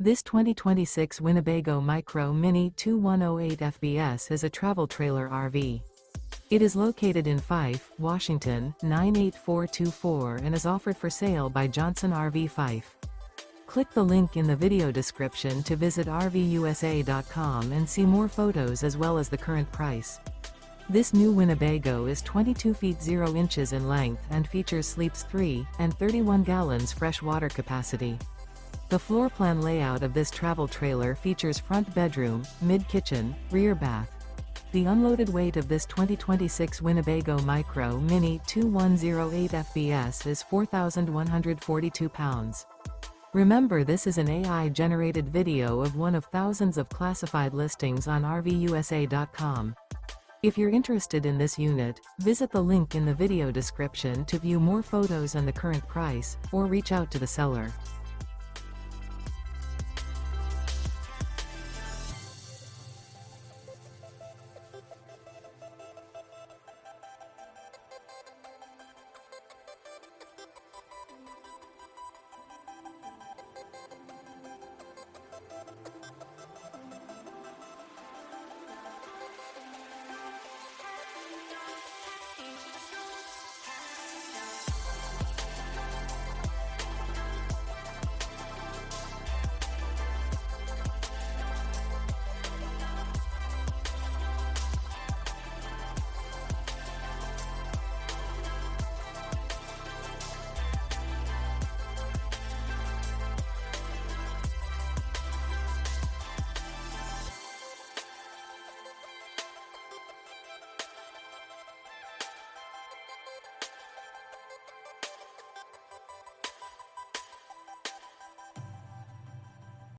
This 2026 Winnebago Micro Minnie 2108 FBS is a travel trailer RV. It is located in Fife, Washington, 98424 and is offered for sale by Johnson RV Fife. Click the link in the video description to visit RVUSA.com and see more photos as well as the current price. This new Winnebago is 22 feet 0 inches in length and features sleeps 3 and 31 gallons fresh water capacity. The floor plan layout of this travel trailer features front bedroom, mid-kitchen, rear bath. The unloaded weight of this 2026 Winnebago Micro Minnie 2108 FBS is 4,142 pounds. Remember, this is an AI-generated video of one of thousands of classified listings on RVUSA.com. If you're interested in this unit, visit the link in the video description to view more photos and the current price, or reach out to the seller.